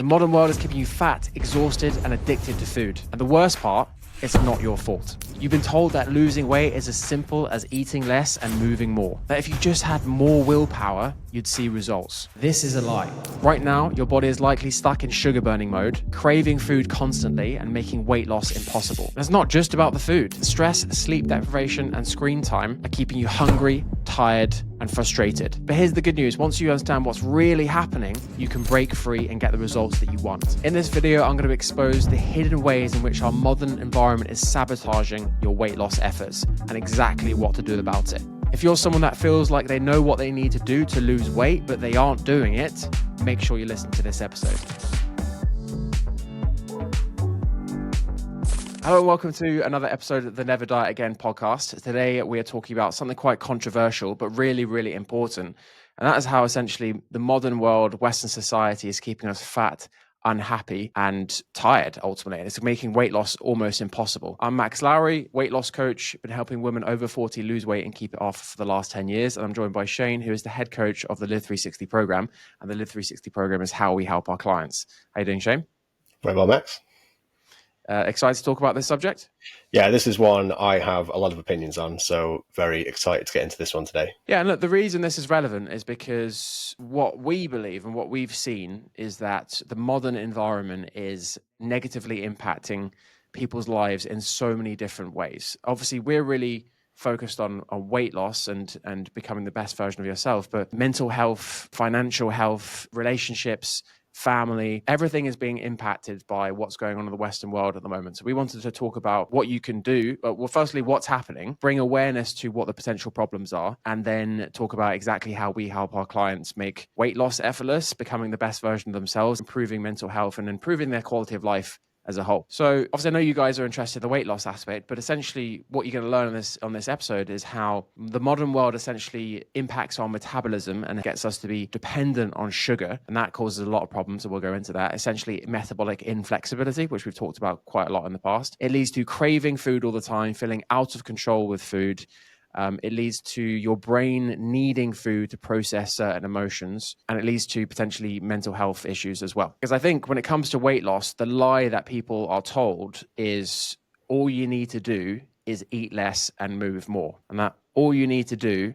modern world is keeping you fat, exhausted, and addicted to food. And the worst part, it's not your fault. You've been told that losing weight is as simple as eating less and moving more. That if you just had more willpower, you'd see results. This is a lie. Right now, your body is likely stuck in sugar burning mode, craving food constantly and making weight loss impossible. And it's not just about the food. Stress, sleep deprivation, and screen time are keeping you hungry, tired, and frustrated. But here's the good news. Once you understand what's really happening, you can break free and get the results that you want. In this video, I'm going to expose the hidden ways in which our modern environment is sabotaging your weight loss efforts and exactly what to do about it. If you're someone that feels like they know what they need to do to lose weight, but they aren't doing it, make sure you listen to this episode. Hello and welcome to another episode of the Never Diet Again podcast. Today we are talking about something quite controversial, but really, really important. And that is how essentially the modern world, Western society is keeping us fat, unhappy, and tired, ultimately. And it's making weight loss almost impossible. I'm Max Lowery, weight loss coach, been helping women over 40 lose weight and keep it off for the last 10 years. And I'm joined by Shane, who is the head coach of the Live 360 program. And the Live 360 program is how we help our clients. How you doing, Shane? Very well, Max. Excited to talk about this subject? Yeah, this is one I have a lot of opinions on, so very excited to get into this one today. Yeah, and look, the reason this is relevant is because what we believe and what we've seen is that the modern environment is negatively impacting people's lives in so many different ways. Obviously, we're really focused on weight loss and becoming the best version of yourself, but mental health, financial health, relationships, family, everything is being impacted by what's going on in the Western world at the moment. So we wanted to talk about what you can do. Well, firstly, what's happening, bring awareness to what the potential problems are, and then talk about exactly how we help our clients make weight loss effortless, becoming the best version of themselves, improving mental health, and improving their quality of life as a whole. So obviously I know you guys are interested in the weight loss aspect, but essentially what you're going to learn on this episode is how the modern world essentially impacts our metabolism and gets us to be dependent on sugar. And that causes a lot of problems. And we'll go into that. Essentially metabolic inflexibility, which we've talked about quite a lot in the past. It leads to craving food all the time, feeling out of control with food. It leads to your brain needing food to process certain emotions, and it leads to potentially mental health issues as well. Because I think when it comes to weight loss, the lie that people are told is all you need to do is eat less and move more. And that all you need to do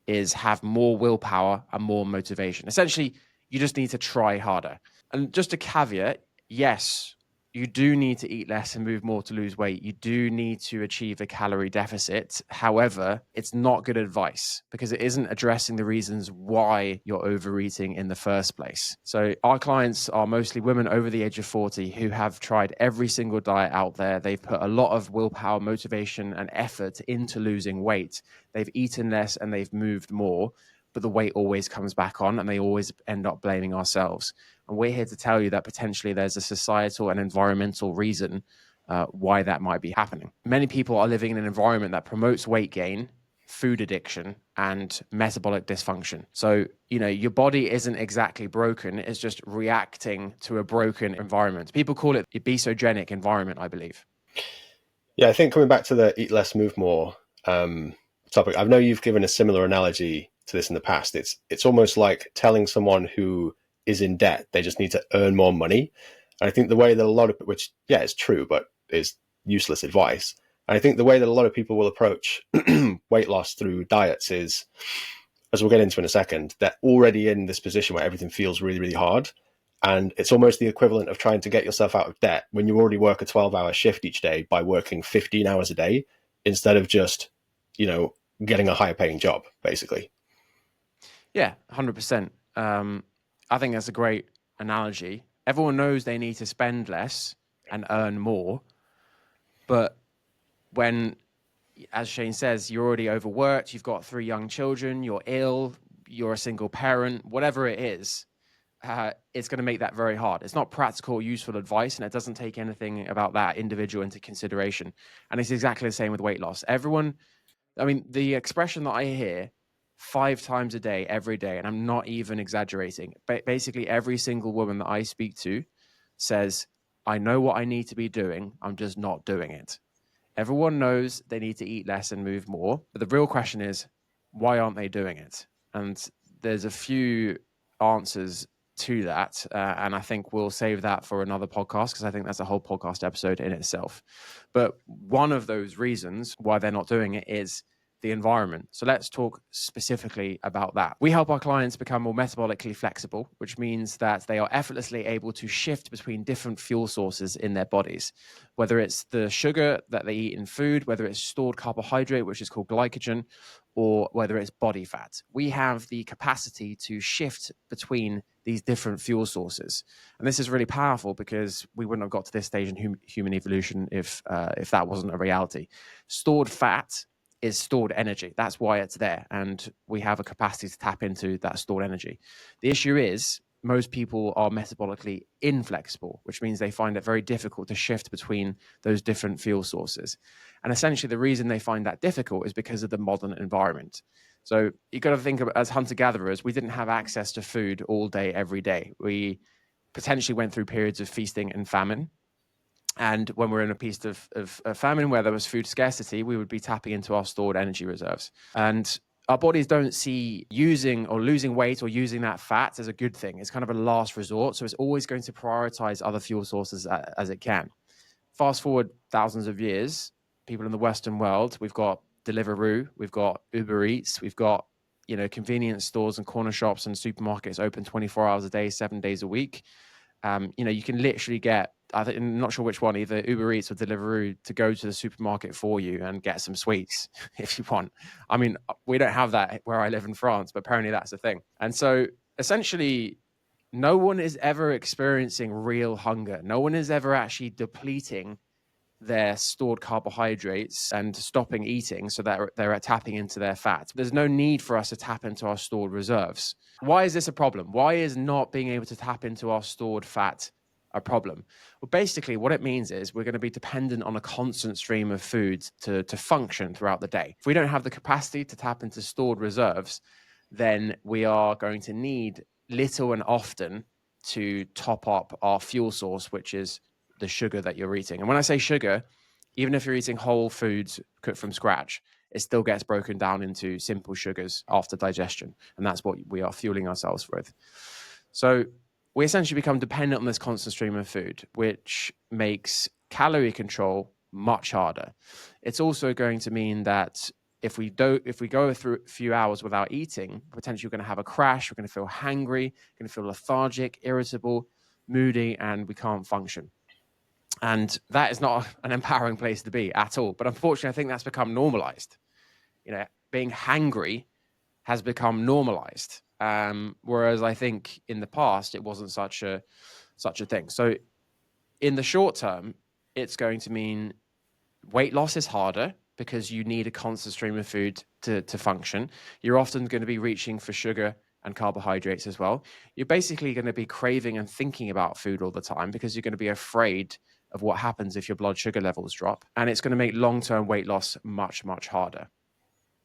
is have more willpower and more motivation. Essentially, you just need to try harder. And just a caveat, yes, you do need to eat less and move more to lose weight. You do need to achieve a calorie deficit. However, it's not good advice because it isn't addressing the reasons why you're overeating in the first place. So our clients are mostly women over the age of 40 who have tried every single diet out there. They've put a lot of willpower, motivation, and effort into losing weight. They've eaten less and they've moved more, but the weight always comes back on and they always end up blaming ourselves. And we're here to tell you that potentially there's a societal and environmental reason why that might be happening. Many people are living in an environment that promotes weight gain, food addiction, and metabolic dysfunction. So, your body isn't exactly broken. It's just reacting to a broken environment. People call it obesogenic environment, I believe. Yeah, I think coming back to the eat less, move more topic, I know you've given a similar analogy to this in the past. It's almost like telling someone who is in debt, they just need to earn more money. And I think the way that a lot of, which, yeah, it's true, but is useless advice. And I think the way that a lot of people will approach weight loss through diets is, as we'll get into in a second, they're already in this position where everything feels really, really hard. And it's almost the equivalent of trying to get yourself out of debt when you already work a 12-hour shift each day by working 15 hours a day instead of just, getting a higher paying job, basically. Yeah, 100%. I think that's a great analogy. Everyone knows they need to spend less and earn more. But when, as Shane says, you're already overworked, you've got 3 young children, you're ill, you're a single parent, whatever it is, it's going to make that very hard. It's not practical, useful advice, and it doesn't take anything about that individual into consideration. And it's exactly the same with weight loss. The expression that I hear 5 times a day, every day, and I'm not even exaggerating, but basically every single woman that I speak to says, I know what I need to be doing, I'm just not doing it. Everyone knows they need to eat less and move more, but the real question is, why aren't they doing it? And there's a few answers to that. And I think we'll save that for another podcast, because I think that's a whole podcast episode in itself. But one of those reasons why they're not doing it is the environment. So let's talk specifically about that. We help our clients become more metabolically flexible, which means that they are effortlessly able to shift between different fuel sources in their bodies, whether it's the sugar that they eat in food, whether it's stored carbohydrate, which is called glycogen, or whether it's body fat. We have the capacity to shift between these different fuel sources. And this is really powerful, because we wouldn't have got to this stage in human evolution if that wasn't a reality. Stored fat is stored energy. That's why it's there. And we have a capacity to tap into that stored energy. The issue is most people are metabolically inflexible, which means they find it very difficult to shift between those different fuel sources. And essentially the reason they find that difficult is because of the modern environment. So you got to think of, as hunter-gatherers, we didn't have access to food all day, every day. We potentially went through periods of feasting and famine. And when we're in a piece of famine where there was food scarcity, we would be tapping into our stored energy reserves. And our bodies don't see using or losing weight or using that fat as a good thing. It's kind of a last resort. So it's always going to prioritize other fuel sources as it can. Fast forward thousands of years, people in the Western world, we've got Deliveroo, we've got Uber Eats, we've got, convenience stores and corner shops and supermarkets open 24 hours a day, 7 days a week. You can literally get, I'm not sure which one, either Uber Eats or Deliveroo, to go to the supermarket for you and get some sweets if you want. I mean, we don't have that where I live in France, but apparently that's a thing. And so essentially, no one is ever experiencing real hunger. No one is ever actually depleting their stored carbohydrates and stopping eating so that they're tapping into their fat. There's no need for us to tap into our stored reserves. Why is this a problem? Why is not being able to tap into our stored fat a problem? Well, basically what it means is we're going to be dependent on a constant stream of food to function throughout the day. If we don't have the capacity to tap into stored reserves, then we are going to need little and often to top up our fuel source, which is the sugar that you're eating. And when I say sugar, even if you're eating whole foods cooked from scratch, it still gets broken down into simple sugars after digestion. And that's what we are fueling ourselves with. So we essentially become dependent on this constant stream of food, which makes calorie control much harder. It's also going to mean that if we go through a few hours without eating, potentially we're going to have a crash, we're going to feel hangry, going to feel lethargic, irritable, moody, and we can't function. And that is not an empowering place to be at all. But unfortunately, I think that's become normalized. Being hangry has become normalized. Whereas I think in the past, it wasn't such a thing. So in the short term, it's going to mean weight loss is harder because you need a constant stream of food to function. You're often going to be reaching for sugar and carbohydrates as well. You're basically going to be craving and thinking about food all the time because you're going to be afraid of what happens if your blood sugar levels drop. And it's going to make long-term weight loss much, much harder.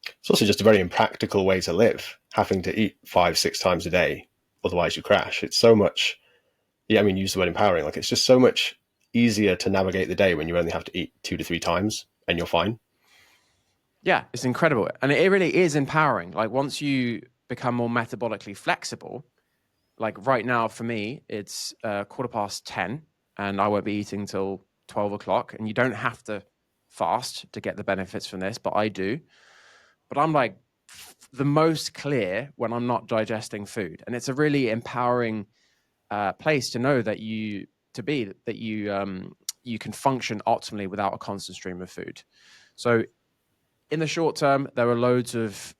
It's also just a very impractical way to live, having to eat 5-6 times a day, otherwise you crash. It's so much, use the word empowering. Like, it's just so much easier to navigate the day when you only have to eat 2 to 3 times and you're fine. Yeah, it's incredible. And it really is empowering. Like, once you become more metabolically flexible, like right now for me, it's 10:15 and I won't be eating till 12 o'clock. And you don't have to fast to get the benefits from this, but I do. But I'm like the most clear when I'm not digesting food. And it's a really empowering place to know that you can function optimally without a constant stream of food. So in the short term, there are loads of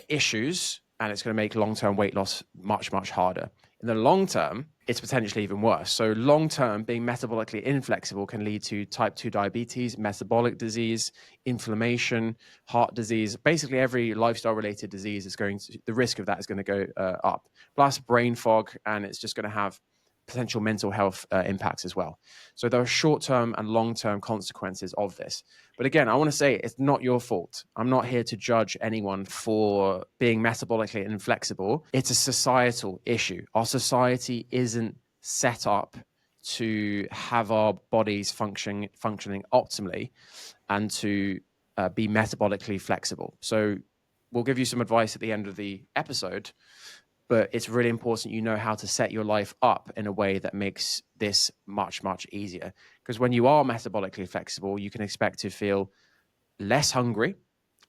issues, and it's going to make long-term weight loss much, much harder. In the long term, it's potentially even worse. So long-term, being metabolically inflexible can lead to type 2 diabetes, metabolic disease, inflammation, heart disease. Basically, every lifestyle-related disease the risk of that is going to go up. Plus brain fog, and it's just going to have potential mental health impacts as well. So there are short-term and long-term consequences of this. But again, I want to say it's not your fault. I'm not here to judge anyone for being metabolically inflexible. It's a societal issue. Our society isn't set up to have our bodies functioning optimally and to be metabolically flexible. So we'll give you some advice at the end of the episode. but it's really important you know how to set your life up in a way that makes this much, much easier. Because when you are metabolically flexible, you can expect to feel less hungry,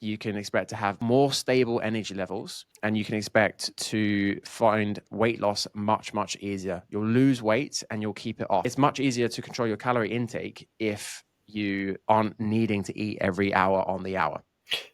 you can expect to have more stable energy levels, and you can expect to find weight loss much, much easier. You'll lose weight and you'll keep it off. It's much easier to control your calorie intake if you aren't needing to eat every hour on the hour.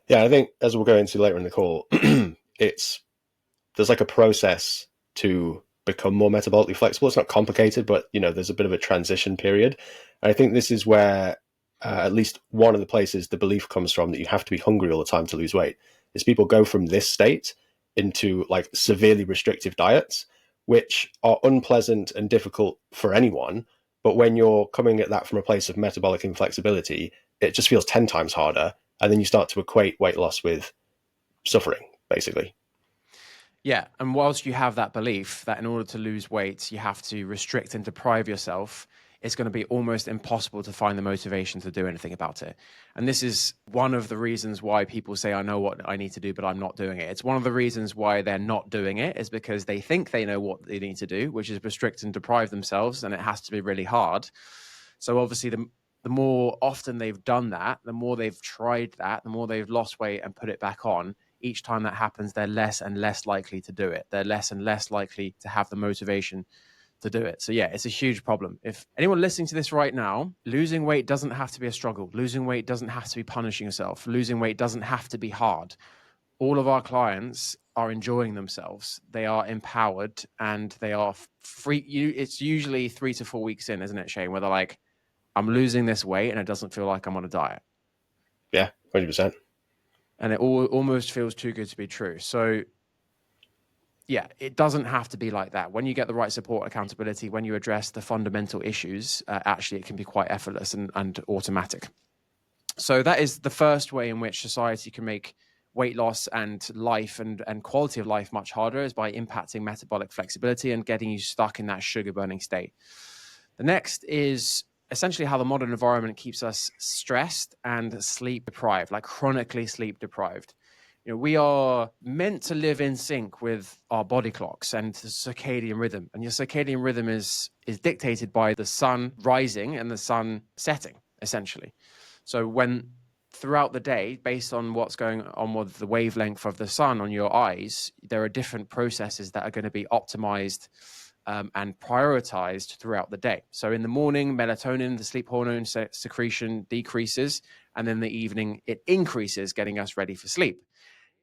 Yeah, I think as we'll go into later in the call, there's like a process to become more metabolically flexible. It's not complicated, but there's a bit of a transition period. And I think this is where at least one of the places the belief comes from that you have to be hungry all the time to lose weight is people go from this state into like severely restrictive diets, which are unpleasant and difficult for anyone. But when you're coming at that from a place of metabolic inflexibility, it just feels 10 times harder. And then you start to equate weight loss with suffering, basically. Yeah. And whilst you have that belief that in order to lose weight, you have to restrict and deprive yourself, it's going to be almost impossible to find the motivation to do anything about it. And this is one of the reasons why people say, I know what I need to do, but I'm not doing it. It's one of the reasons why they're not doing it is because they think they know what they need to do, which is restrict and deprive themselves. And it has to be really hard. So obviously the more often they've done that, the more they've tried that, the more they've lost weight and put it back on, each time that happens, they're less and less likely to do it. They're less and less likely to have the motivation to do it. So yeah, it's a huge problem. If anyone listening to this right now, losing weight doesn't have to be a struggle. Losing weight doesn't have to be punishing yourself. Losing weight doesn't have to be hard. All of our clients are enjoying themselves. They are empowered and they are free. It's usually 3 to 4 weeks in, isn't it, Shane, where they're like, I'm losing this weight and it doesn't feel like I'm on a diet. Yeah, 100%. And it almost feels too good to be true. So yeah, it doesn't have to be like that. When you get the right support, accountability, when you address the fundamental issues, actually it can be quite effortless and automatic. So that is the first way in which society can make weight loss and life and quality of life much harder, is by impacting metabolic flexibility and getting you stuck in that sugar burning state. The next is essentially how the modern environment keeps us stressed and sleep deprived, like chronically sleep deprived. We are meant to live in sync with our body clocks and the circadian rhythm. And your circadian rhythm is dictated by the sun rising and the sun setting, essentially. So when throughout the day, based on what's going on with the wavelength of the sun on your eyes, there are different processes that are going to be optimized and prioritized throughout the day. So in the morning, melatonin, the sleep hormone secretion decreases, and in the evening, it increases, getting us ready for sleep.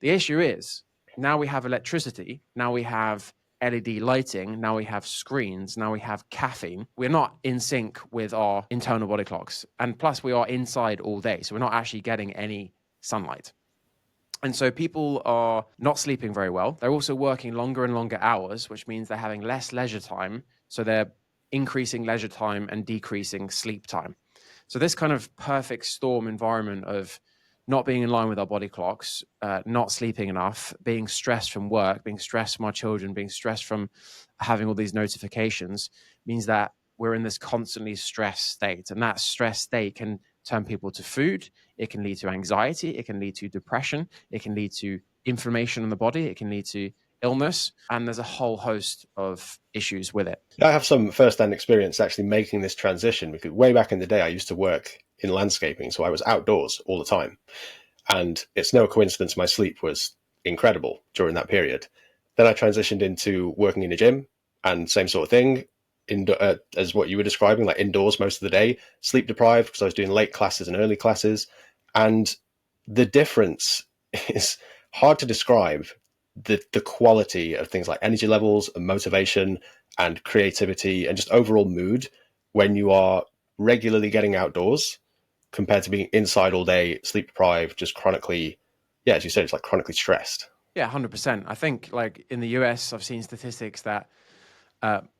The issue is now we have electricity, now we have LED lighting, now we have screens, now we have caffeine. We're not in sync with our internal body clocks. And plus, we are inside all day, so we're not actually getting any sunlight. And so people are not sleeping very well. They're also working longer and longer hours, which means they're having less leisure time. So they're increasing leisure time and decreasing sleep time. So this kind of perfect storm environment of not being in line with our body clocks, not sleeping enough, being stressed from work, being stressed from our children, being stressed from having all these notifications means that we're in this constantly stressed state. And that stress state can turn people to food. It can lead to anxiety. It can lead to depression. It can lead to inflammation in the body. It can lead to illness. And there's a whole host of issues with it. I have some first-hand experience actually making this transition, because way back in the day, I used to work in landscaping. So I was outdoors all the time. And it's no coincidence my sleep was incredible during that period. Then I transitioned into working in a gym, and same sort of thing, as what you were describing, like indoors most of the day, sleep deprived because I was doing late classes and early classes. And the difference is hard to describe, the quality of things like energy levels and motivation and creativity and just overall mood when you are regularly getting outdoors compared to being inside all day, sleep deprived, just chronically, yeah, as you said, it's like chronically stressed. Yeah, 100%. I think like in the US, I've seen statistics that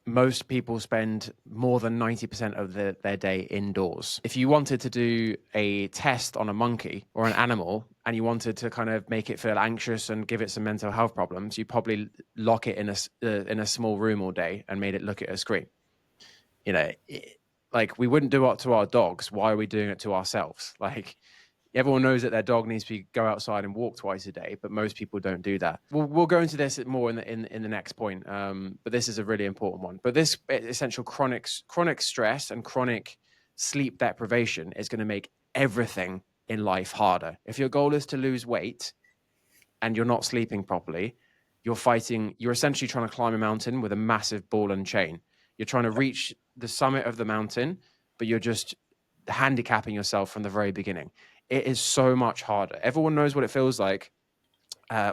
most people spend more than 90% of their day indoors. If you wanted to do a test on a monkey or an animal and you wanted to kind of make it feel anxious and give it some mental health problems, you probably lock it in a small room all day and made it look at a screen. Like we wouldn't do it to our dogs. Why are we doing it to ourselves? Like Everyone knows that their dog needs to go outside and walk twice a day, but most people don't do that. We'll go into this more in the next point, but this is a really important one. But this essential chronic stress and chronic sleep deprivation is going to make everything in life harder. If your goal is to lose weight and you're not sleeping properly, you're essentially trying to climb a mountain with a massive ball and chain. You're trying to reach the summit of the mountain, but you're just handicapping yourself from the very beginning. It is so much harder. Everyone knows what it feels like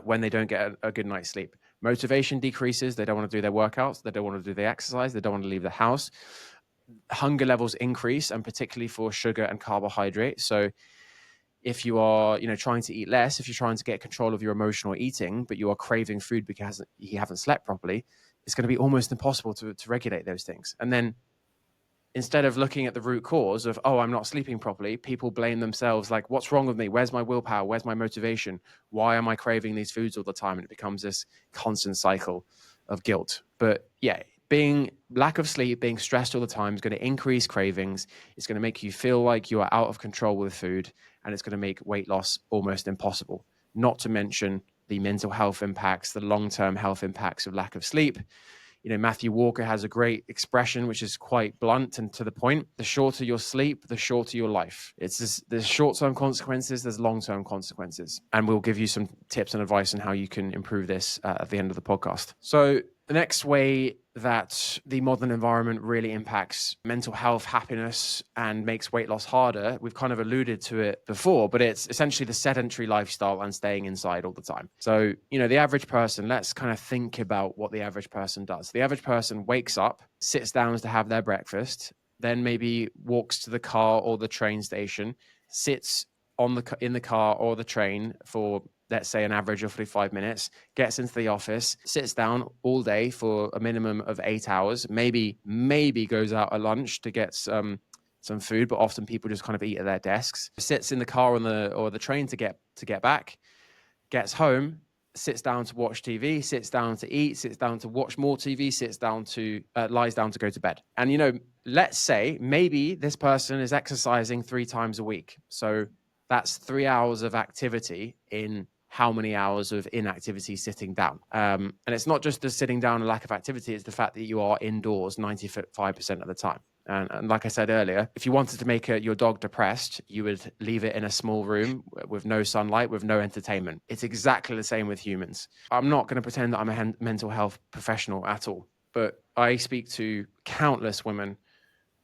when they don't get a good night's sleep. Motivation decreases. They don't want to do their workouts. They don't want to do the exercise. They don't want to leave the house. Hunger levels increase, and particularly for sugar and carbohydrate. So if you are, trying to eat less, if you're trying to get control of your emotional eating, but you are craving food because you haven't slept properly, it's going to be almost impossible to regulate those things. And then instead of looking at the root cause of, I'm not sleeping properly, people blame themselves, like, what's wrong with me? Where's my willpower? Where's my motivation? Why am I craving these foods all the time? And it becomes this constant cycle of guilt. But yeah, lack of sleep, being stressed all the time is going to increase cravings. It's going to make you feel like you are out of control with food, and it's going to make weight loss almost impossible. Not to mention the mental health impacts, the long-term health impacts of lack of sleep. Matthew Walker has a great expression, which is quite blunt and to the point. The shorter your sleep, the shorter your life. There's short-term consequences, there's long-term consequences. And we'll give you some tips and advice on how you can improve this at the end of the podcast. So the next way that the modern environment really impacts mental health, happiness, and makes weight loss harder, we've kind of alluded to it before, but it's essentially the sedentary lifestyle and staying inside all the time. So, the average person, let's kind of think about what the average person does. The average person wakes up, sits down to have their breakfast, then maybe walks to the car or the train station, sits in the car or the train for, let's say, an average of 45 minutes, gets into the office, sits down all day for a minimum of 8 hours, maybe goes out at lunch to get some food, but often people just kind of eat at their desks, sits in the car or the train to get back, gets home, sits down to watch TV, sits down to eat, sits down to watch more TV, lies down to go to bed. And, let's say maybe this person is exercising 3 times a week. So that's 3 hours of activity in how many hours of inactivity sitting down. And it's not just the sitting down and lack of activity, it's the fact that you are indoors 95% of the time. And like I said earlier, if you wanted to make your dog depressed, you would leave it in a small room with no sunlight, with no entertainment. It's exactly the same with humans. I'm not going to pretend that I'm a mental health professional at all, but I speak to countless women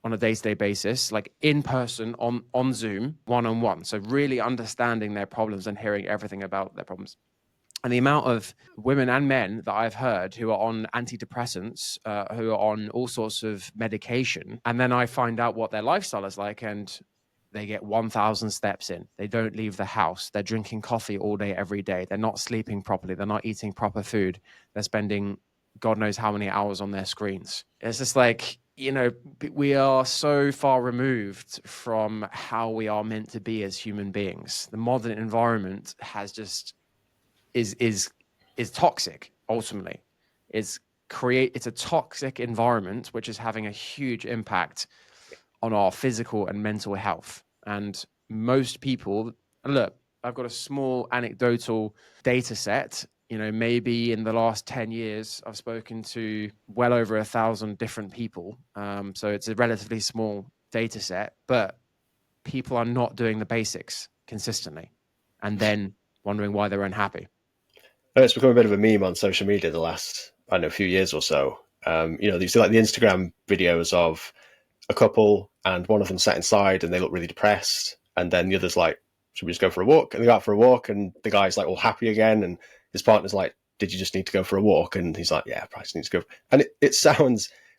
on a day-to-day basis, like in person, on Zoom, one-on-one. So really understanding their problems and hearing everything about their problems. And the amount of women and men that I've heard who are on antidepressants, who are on all sorts of medication, and then I find out what their lifestyle is like, and they get 1,000 steps in. They don't leave the house. They're drinking coffee all day, every day. They're not sleeping properly. They're not eating proper food. They're spending God knows how many hours on their screens. It's just like, we are so far removed from how we are meant to be as human beings. The modern environment is toxic. Ultimately, it's a toxic environment which is having a huge impact on our physical and mental health. And most people, look, I've got a small anecdotal data set. Maybe in the last 10 years, I've spoken to well over 1,000 different people. So it's a relatively small data set, but people are not doing the basics consistently and then wondering why they're unhappy. It's become a bit of a meme on social media the last, few years or so. You see like the Instagram videos of a couple and one of them sat inside and they look really depressed. And then the other's like, should we just go for a walk? And they go out for a walk and the guy's like all happy again. And his partner's like, did you just need to go for a walk? And he's like, yeah, I probably just need to go. And it's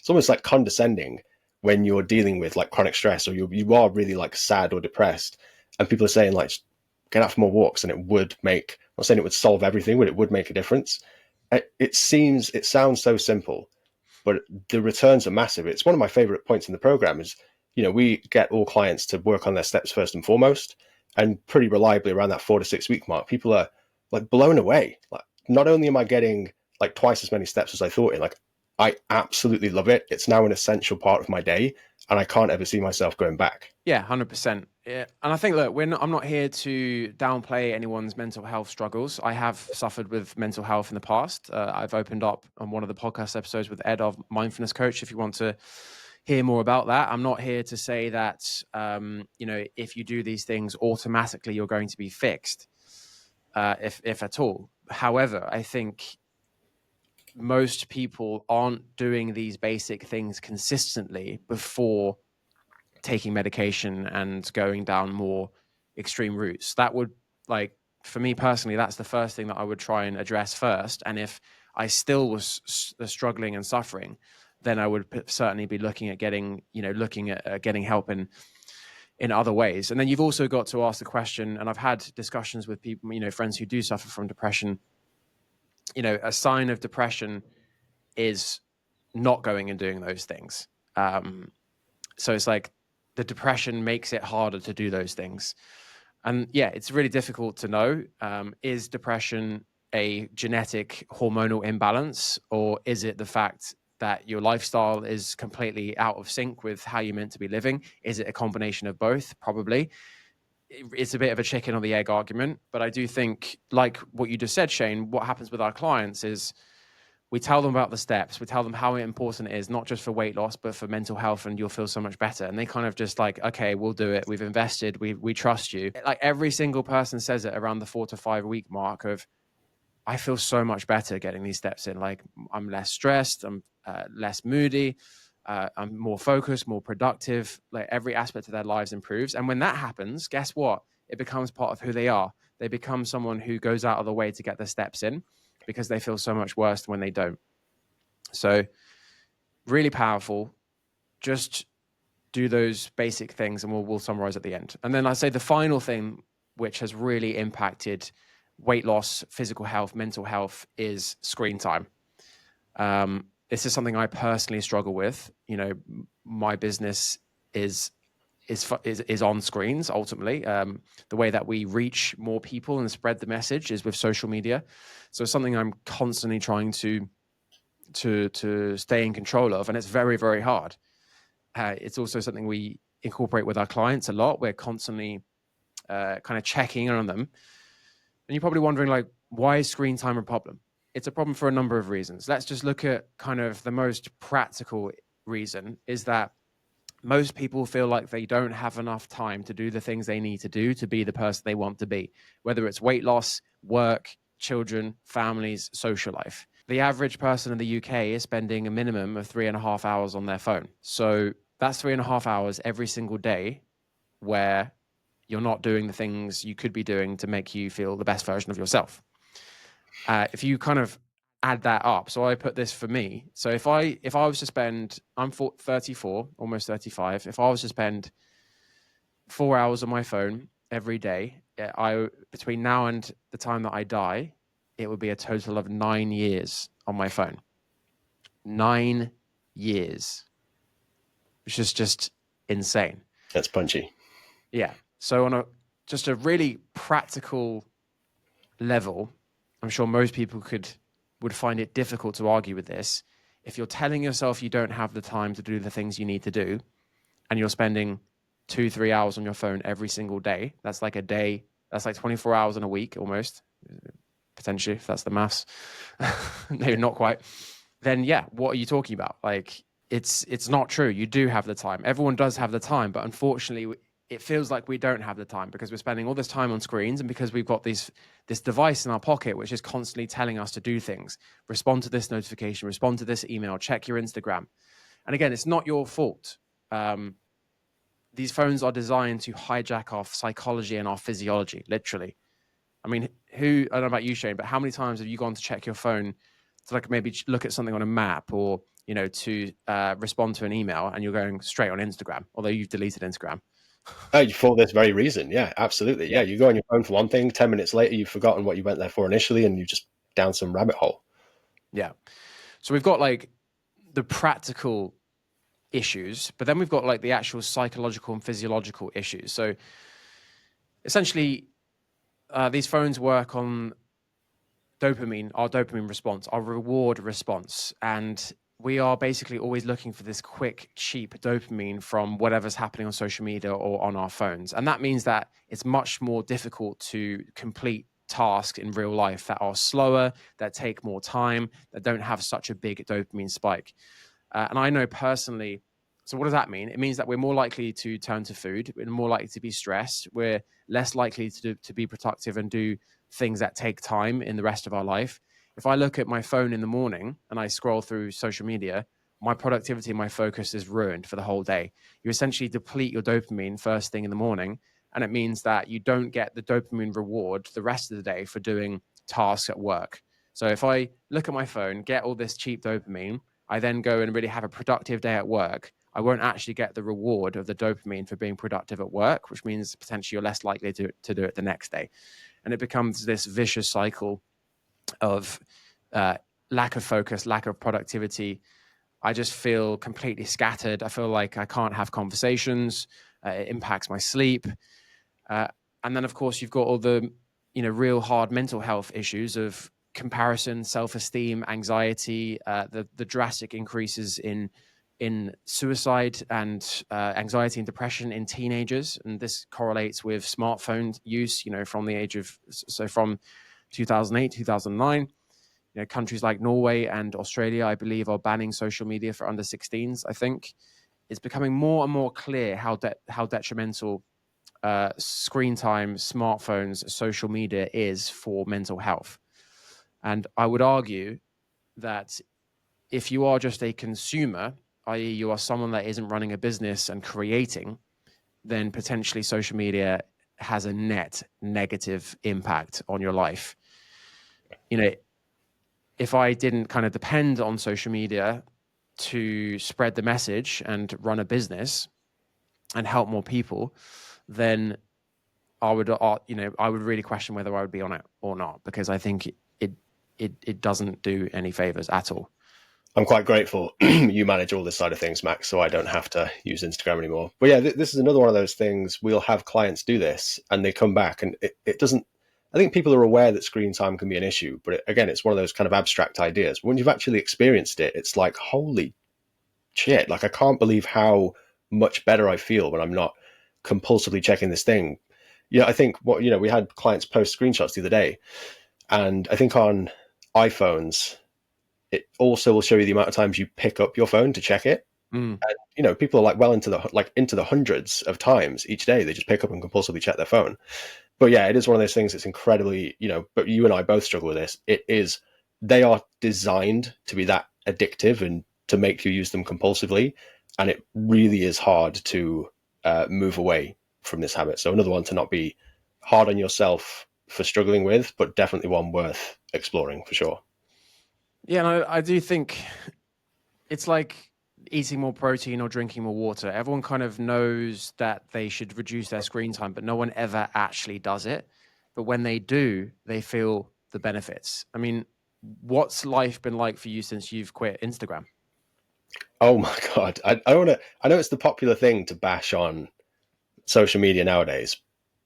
almost like condescending when you're dealing with like chronic stress or you are really like sad or depressed. And people are saying like, get out for more walks and it would make, I'm not saying it would solve everything, but it would make a difference. It sounds so simple, but the returns are massive. It's one of my favorite points in the program is, we get all clients to work on their steps first and foremost, and pretty reliably around that 4 to 6 week mark, people are like blown away. Like, not only am I getting like twice as many steps as I thought in, like I absolutely love it. It's now an essential part of my day. and I can't ever see myself going back. Yeah, 100%. Yeah. And I think, look, I'm not here to downplay anyone's mental health struggles. I have suffered with mental health in the past. I've opened up on one of the podcast episodes with Ed of Mindfulness Coach, if you want to hear more about that. I'm not here to say that, if you do these things, automatically you're going to be fixed, if at all. However, I think most people aren't doing these basic things consistently before taking medication and going down more extreme routes. That would, like, for me personally, that's the first thing that I would try and address first. And if I still was struggling and suffering, then I would certainly be looking at getting help in other ways. And then you've also got to ask the question, and I've had discussions with people, friends who do suffer from depression. A sign of depression is not going and doing those things. So it's like the depression makes it harder to do those things. And yeah, it's really difficult to know, is depression a genetic hormonal imbalance, or is it the fact that your lifestyle is completely out of sync with how you're meant to be living? Is it a combination of both? Probably. It's a bit of a chicken or the egg argument, but I do think, like what you just said, Shane, what happens with our clients is we tell them about the steps. We tell them how important it is, not just for weight loss, but for mental health, and you'll feel so much better. And they kind of just like, okay, we'll do it. We've invested. We trust you. Like every single person says it around the 4 to 5 week mark of, I feel so much better getting these steps in. Like I'm less stressed. I'm less moody. I'm more focused, more productive. Like every aspect of their lives improves. And when that happens, guess what? It becomes part of who they are. They become someone who goes out of the way to get the steps in, because they feel so much worse when they don't. So really powerful. Just do those basic things, and we'll summarize at the end. And then I say the final thing, which has really impacted weight loss, physical health, mental health, is screen time. This is something I personally struggle with. My business is on screens ultimately. The way that we reach more people and spread the message is with social media. So it's something I'm constantly trying to stay in control of, and it's very, very hard. It's also something we incorporate with our clients a lot. We're constantly kind of checking in on them. And you're probably wondering, like, why is screen time a problem? It's a problem for a number of reasons. Let's just look at kind of the most practical reason, is that most people feel like they don't have enough time to do the things they need to do to be the person they want to be, whether it's weight loss, work, children, families, social life. The average person in the UK is spending a minimum of 3.5 hours on their phone. So that's 3.5 hours every single day where you're not doing the things you could be doing to make you feel the best version of yourself. If you kind of add that up, so I put this for me. So if I was to spend, I'm 34, almost 35. If I was to spend 4 hours on my phone every day, between now and the time that I die, it would be a total of 9 years on my phone. 9 years, which is just insane. That's punchy. Yeah. So on just a really practical level, I'm sure most people would find it difficult to argue with this. If you're telling yourself you don't have the time to do the things you need to do, and you're spending 2-3 hours on your phone every single day, that's like a day, that's like 24 hours in a week almost, potentially, if that's the maths. Maybe not quite. Then yeah, what are you talking about? Like, it's not true. You do have the time. Everyone does have the time, but unfortunately it feels like we don't have the time because we're spending all this time on screens, and because we've got this device in our pocket which is constantly telling us to do things. Respond to this notification, respond to this email, check your Instagram. And again, it's not your fault. These phones are designed to hijack our psychology and our physiology, literally. I mean, I don't know about you, Shane, but how many times have you gone to check your phone to like maybe look at something on a map, or, to respond to an email, and you're going straight on Instagram, although you've deleted Instagram? For this very reason. Yeah, absolutely. Yeah. You go on your phone for one thing, 10 minutes later, you've forgotten what you went there for initially, and you just down some rabbit hole. Yeah. So we've got like the practical issues, but then we've got like the actual psychological and physiological issues. So essentially, these phones work on dopamine, our dopamine response, our reward response. And we are basically always looking for this quick, cheap dopamine from whatever's happening on social media or on our phones. And that means that it's much more difficult to complete tasks in real life that are slower, that take more time, that don't have such a big dopamine spike. And I know personally, so what does that mean? It means that we're more likely to turn to food. We're more likely to be stressed. We're less likely to be productive and do things that take time in the rest of our life. If I look at my phone in the morning and I scroll through social media, my productivity and my focus is ruined for the whole day. You essentially deplete your dopamine first thing in the morning. And it means that you don't get the dopamine reward the rest of the day for doing tasks at work. So if I look at my phone, get all this cheap dopamine, I then go and really have a productive day at work, I won't actually get the reward of the dopamine for being productive at work, which means potentially you're less likely to do it the next day. And it becomes this vicious cycle of lack of focus, lack of productivity. I just feel completely scattered. I feel like I can't have conversations. It impacts my sleep. And then, of course, you've got all the, real hard mental health issues of comparison, self-esteem, anxiety, the drastic increases in suicide and anxiety and depression in teenagers. And this correlates with smartphone use, from the age of, so from 2008, 2009, countries like Norway and Australia, I believe, are banning social media for under 16s. I think it's becoming more and more clear how detrimental screen time, smartphones, social media is for mental health. And I would argue that if you are just a consumer, i.e., you are someone that isn't running a business and creating, then potentially social media has a net negative impact on your life. If I didn't kind of depend on social media to spread the message and run a business and help more people, then I would really question whether I would be on it or not, because I think it doesn't do any favors at all. I'm quite grateful you manage all this side of things, Max, so I don't have to use Instagram anymore. But yeah, this is another one of those things. We'll have clients do this and they come back and it doesn't, I think people are aware that screen time can be an issue, but again, it's one of those kind of abstract ideas. When you've actually experienced it, it's like, holy shit, like I can't believe how much better I feel when I'm not compulsively checking this thing. I think we had clients post screenshots the other day, and I think on iPhones, it also will show you the amount of times you pick up your phone to check it. And, people are well into the hundreds of times each day. They just pick up and compulsively check their phone. But yeah, it is one of those things that's incredibly, but you and I both struggle with this. They are designed to be that addictive and to make you use them compulsively. And it really is hard to move away from this habit. So another one to not be hard on yourself for struggling with, but definitely one worth exploring for sure. Yeah, and I do think it's like eating more protein or drinking more water. Everyone kind of knows that they should reduce their screen time, but no one ever actually does it. But when they do, they feel the benefits. I mean, what's life been like for you since you've quit Instagram? Oh my God. I know it's the popular thing to bash on social media nowadays,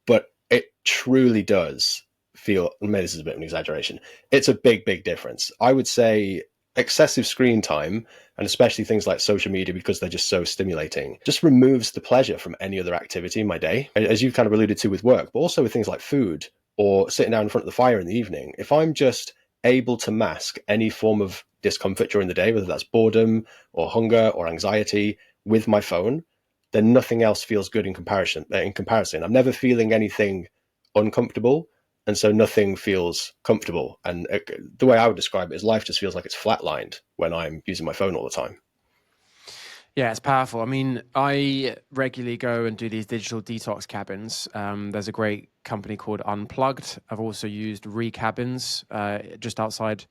but it truly does feel, maybe this is a bit of an exaggeration, it's a big, big difference. I would say excessive screen time, and especially things like social media, because they're just so stimulating, just removes the pleasure from any other activity in my day, as you've kind of alluded to with work, but also with things like food or sitting down in front of the fire in the evening. If I'm just able to mask any form of discomfort during the day, whether that's boredom or hunger or anxiety, with my phone, then nothing else feels good in comparison. I'm never feeling anything uncomfortable, and so nothing feels comfortable. And the way I would describe it is life just feels like it's flatlined when I'm using my phone all the time. Yeah, it's powerful. I mean, I regularly go and do these digital detox cabins. There's a great company called Unplugged. I've also used Recabins just outside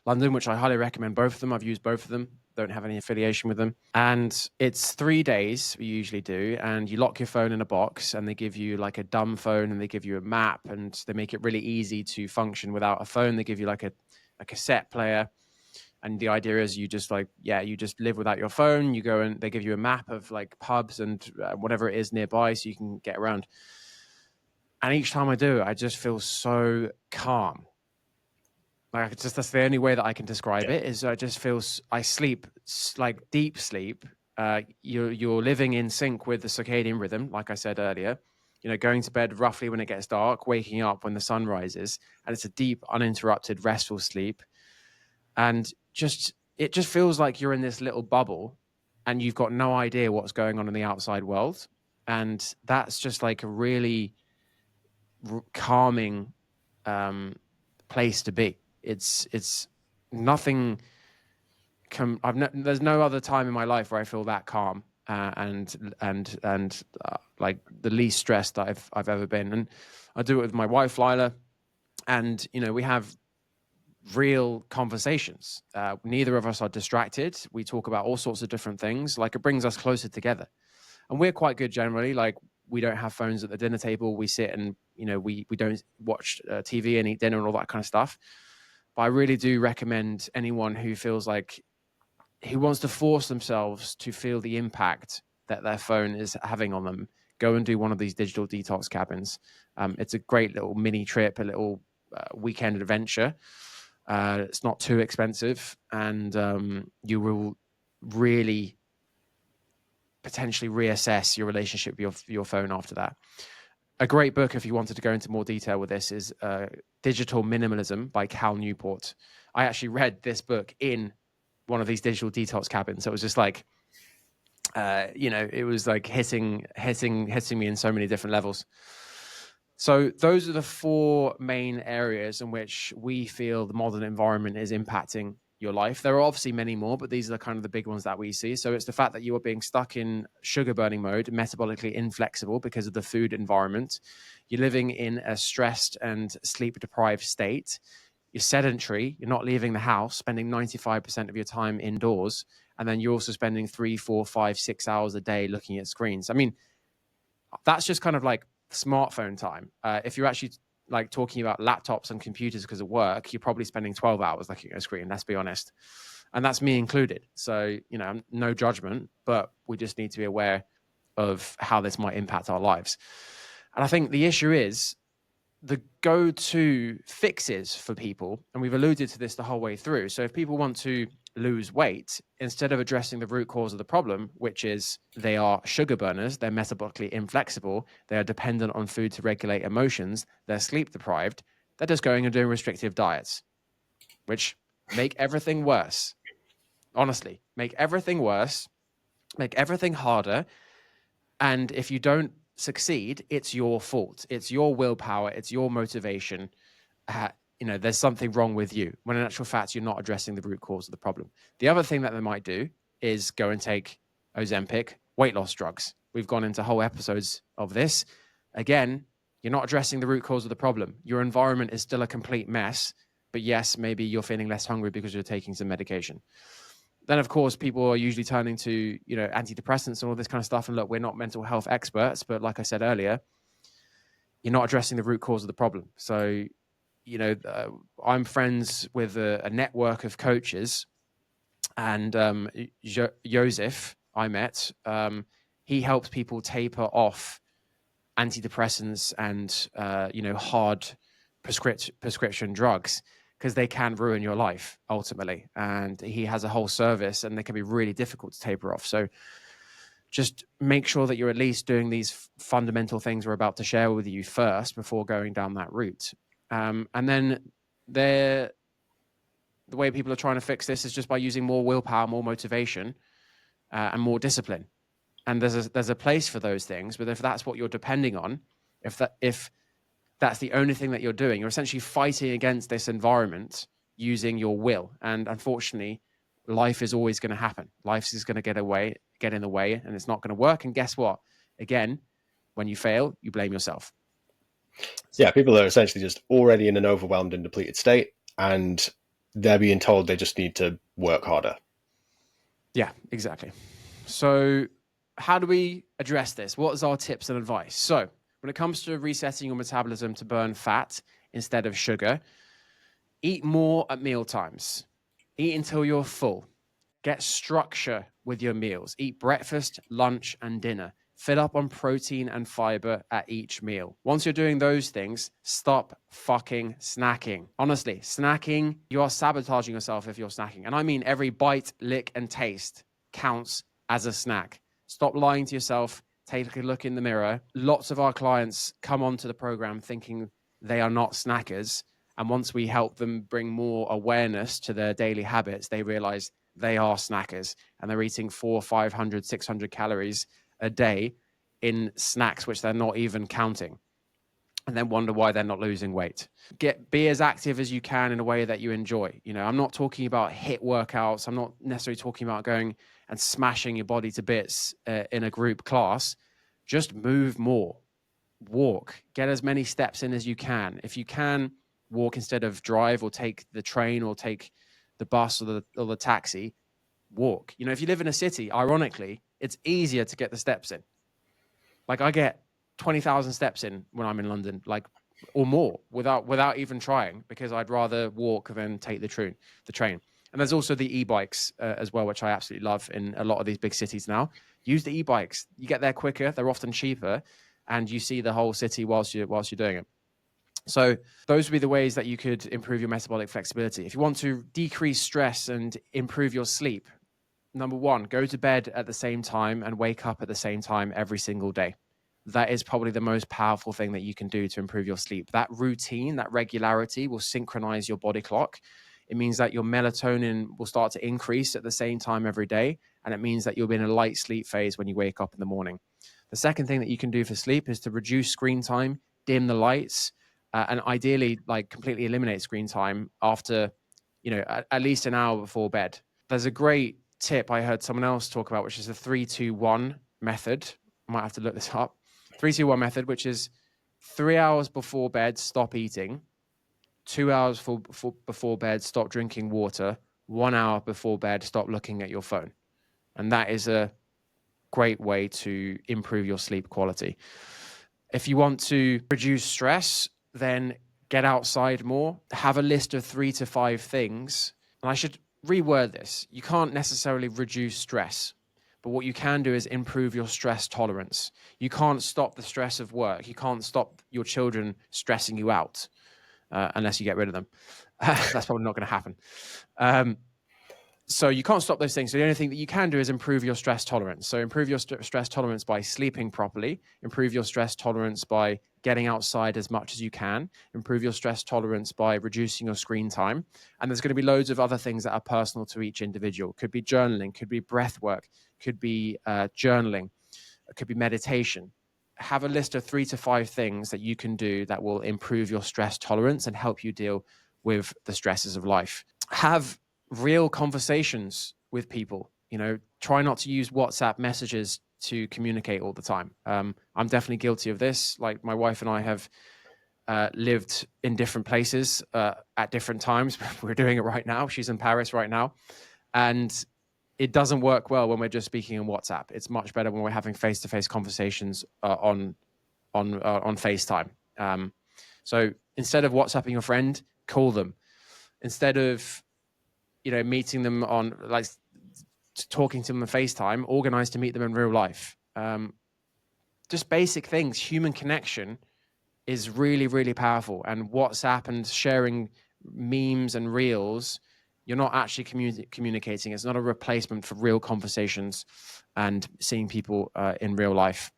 London, which I highly recommend both of them. I've used both of them, don't have any affiliation with them. And it's 3 days we usually do. And you lock your phone in a box and they give you like a dumb phone and they give you a map and they make it really easy to function without a phone. They give you like a cassette player. And the idea is you just live without your phone. You go and they give you a map of like pubs and whatever it is nearby so you can get around. And each time I do it, I just feel so calm. Like, that's the only way that I can describe it. Is I just feel I sleep like deep sleep. You're living in sync with the circadian rhythm, like I said earlier. Going to bed roughly when it gets dark, waking up when the sun rises, and it's a deep, uninterrupted, restful sleep. And it just feels like you're in this little bubble, and you've got no idea what's going on in the outside world. And that's just like a really calming place to be. It's nothing. There's no other time in my life where I feel that calm and like the least stressed that I've ever been. And I do it with my wife Lila, and we have real conversations. Neither of us are distracted. We talk about all sorts of different things. Like, it brings us closer together, and we're quite good generally. Like, we don't have phones at the dinner table. We sit and we don't watch TV and eat dinner and all that kind of stuff. But I really do recommend anyone who feels like, who wants to force themselves to feel the impact that their phone is having on them, go and do one of these digital detox cabins. It's a great little mini trip, a little weekend adventure. It's not too expensive, and you will really potentially reassess your relationship with your phone after that. A great book, if you wanted to go into more detail with this, is Digital Minimalism by Cal Newport. I actually read this book in one of these digital detox cabins. So it was just like, it was like hitting me in so many different levels. So those are the four main areas in which we feel the modern environment is impacting your life. There are obviously many more, but these are kind of the big ones that we see. So it's the fact that you are being stuck in sugar burning mode, metabolically inflexible because of the food environment. You're living in a stressed and sleep deprived state. You're sedentary. You're not leaving the house, spending 95% of your time indoors. And then you're also spending 3, 4, 5, 6 hours a day looking at screens. I mean, that's just kind of like smartphone time. If you're actually like talking about laptops and computers because of work, you're probably spending 12 hours looking at a screen, let's be honest. And that's me included. So, no judgment, but we just need to be aware of how this might impact our lives. And I think the issue is the go-to fixes for people, and we've alluded to this the whole way through. So if people want to lose weight, instead of addressing the root cause of the problem, which is they are sugar burners, they're metabolically inflexible, they are dependent on food to regulate emotions, they're sleep deprived, they're just going and doing restrictive diets, which make everything worse. Honestly, make everything worse, make everything harder. And if you don't succeed, it's your fault. It's your willpower. It's your motivation. There's something wrong with you, when in actual fact, you're not addressing the root cause of the problem. The other thing that they might do is go and take Ozempic, weight loss drugs. We've gone into whole episodes of this. Again, you're not addressing the root cause of the problem. Your environment is still a complete mess, but yes, maybe you're feeling less hungry because you're taking some medication. Then, of course, people are usually turning to, antidepressants and all this kind of stuff. And look, we're not mental health experts, but like I said earlier, you're not addressing the root cause of the problem. So, I'm friends with a network of coaches, and Joseph I met, he helps people taper off antidepressants and, hard prescription drugs, because they can ruin your life ultimately. And he has a whole service, and they can be really difficult to taper off. So just make sure that you're at least doing these fundamental things we're about to share with you first before going down that route. And then the way people are trying to fix this is just by using more willpower, more motivation, and more discipline. And there's a place for those things, but if that's what you're depending on, if that's the only thing that you're doing, you're essentially fighting against this environment using your will. And unfortunately, life is always going to happen. Life is going to get in the way, and it's not going to work. And guess what? Again, when you fail, you blame yourself. Yeah, people are essentially just already in an overwhelmed and depleted state, and they're being told they just need to work harder. Yeah, exactly. So how do we address this? What is our tips and advice? So when it comes to resetting your metabolism to burn fat instead of sugar, eat more at meal times. Eat until you're full. Get structure with your meals. Eat breakfast, lunch, and dinner. Fill up on protein and fiber at each meal. Once you're doing those things, stop fucking snacking. Honestly, snacking, you are sabotaging yourself if you're snacking. And I mean every bite, lick, and taste counts as a snack. Stop lying to yourself. Take a look in the mirror. Lots of our clients come onto the program thinking they are not snackers. And once we help them bring more awareness to their daily habits, they realize they are snackers and they're eating 400, 500, 600 calories a day in snacks, which they're not even counting, and then wonder why they're not losing weight. Be as active as you can in a way that you enjoy. You know, I'm not talking about HIIT workouts. I'm not necessarily talking about going and smashing your body to bits in a group class. Just move more, walk, get as many steps in as you can. If you can walk instead of drive or take the train or take the bus or the taxi, walk. You know, if you live in a city, ironically, it's easier to get the steps in. Like I get 20,000 steps in when I'm in London, like, or more without even trying, because I'd rather walk than take the train. And there's also the e-bikes as well, which I absolutely love in a lot of these big cities now. Use the e-bikes. You get there quicker. They're often cheaper, and you see the whole city whilst you're doing it. So those would be the ways that you could improve your metabolic flexibility. If you want to decrease stress and improve your sleep, number one, go to bed at the same time and wake up at the same time every single day. That is probably the most powerful thing that you can do to improve your sleep. That routine, that regularity will synchronize your body clock. It means that your melatonin will start to increase at the same time every day. And it means that you'll be in a light sleep phase when you wake up in the morning. The second thing that you can do for sleep is to reduce screen time, dim the lights, and ideally like completely eliminate screen time after, at least an hour before bed. There's a great tip I heard someone else talk about, which is the 3-2-1 method. I might have to look this up. 3-2-1 method, which is 3 hours before bed, stop eating. 2 hours before bed, stop drinking water. 1 hour before bed, stop looking at your phone. And that is a great way to improve your sleep quality. If you want to reduce stress, then get outside more. Have a list of 3 to 5 things. And I should reword this. You can't necessarily reduce stress, but what you can do is improve your stress tolerance. You can't stop the stress of work. You can't stop your children stressing you out unless you get rid of them. That's probably not going to happen. So you can't stop those things. So the only thing that you can do is improve your stress tolerance. So improve your stress tolerance by sleeping properly. Improve your stress tolerance by getting outside as much as you can. Improve your stress tolerance by reducing your screen time. And there's going to be loads of other things that are personal to each individual. Could be journaling, could be breath work, could be journaling, it could be meditation. Have a list of 3 to 5 things that you can do that will improve your stress tolerance and help you deal with the stresses of life. Have real conversations with people. Try not to use WhatsApp messages to communicate all the time. I'm definitely guilty of this. Like my wife and I have lived in different places at different times. We're doing it right now. She's in Paris right now. And it doesn't work well when we're just speaking on WhatsApp. It's much better when we're having face-to-face conversations on FaceTime. So instead of WhatsApping your friend, call them. Instead of meeting them on talking to them on FaceTime, organize to meet them in real life. Just basic things. Human connection is really, really powerful. And WhatsApp and sharing memes and reels, you're not actually communicating. It's not a replacement for real conversations and seeing people in real life.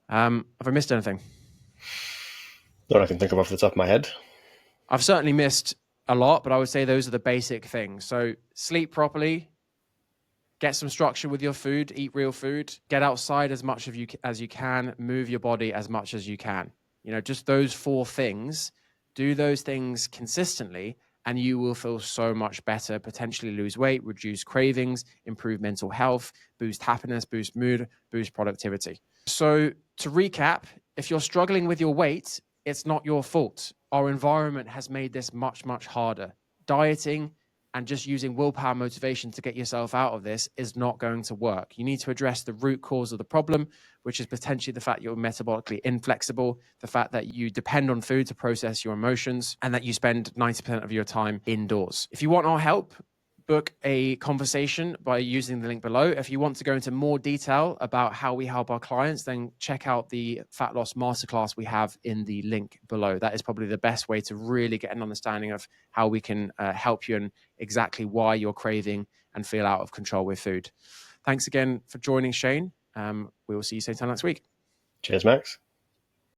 Have I missed anything? Not I can think of off the top of my head. I've certainly missed a lot, but I would say those are the basic things. So sleep properly, get some structure with your food, eat real food, get outside as much as you can, move your body as much as you can. Just those 4 things. Do those things consistently and you will feel so much better, potentially lose weight, reduce cravings, improve mental health, boost happiness, boost mood, boost productivity. So to recap, if you're struggling with your weight, it's not your fault. Our environment has made this much, much harder. Dieting and just using willpower motivation to get yourself out of this is not going to work. You need to address the root cause of the problem, which is potentially the fact you're metabolically inflexible, the fact that you depend on food to process your emotions, and that you spend 90% of your time indoors. If you want our help, book a conversation by using the link below. If you want to go into more detail about how we help our clients, then check out the Fat Loss Masterclass we have in the link below. That is probably the best way to really get an understanding of how we can help you and exactly why you're craving and feel out of control with food. Thanks again for joining, Shane. We will see you same time next week. Cheers, Max.